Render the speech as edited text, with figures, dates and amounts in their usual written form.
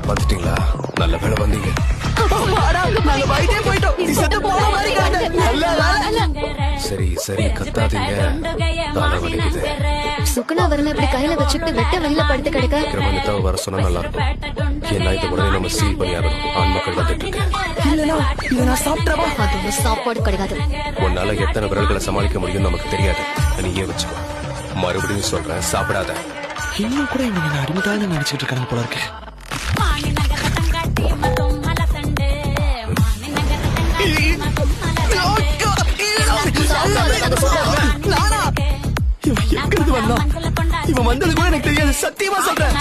வந்துட்டீங்களா? நல்ல வேலை வந்தீங்க. சரி சரி கத்தாதீங்க. சுக்குனா வரல இப்படி கையில வச்சுட்டு வெட்ட வெளியில படுத்து கிடக்க. கிரமணித்தாவை வர சொன்னா நல்லா இருக்கும். ஏன்னா இதை உடனே நம்ம சீல் பண்ணியாகணும். ஆண் மக்கள் வந்துட்டு இருக்கேன். அது ஒரு சாப்பாடு கிடையாது. உன்னால எத்தனை விரல்களை சமாளிக்க முடியும் நமக்கு தெரியாது. நீயே வச்சுக்கோ. மறுபடியும் சொல்றேன், சாப்பிடாத. இன்னும் கூட இவங்க அடிமைதான் நினைச்சிட்டு இருக்காங்க போல இருக்கு. இவன் எங்க இருந்து வந்தான்? இவன் வந்தது கூட எனக்கு தெரியாது. சத்தியமா சொல்றேன்.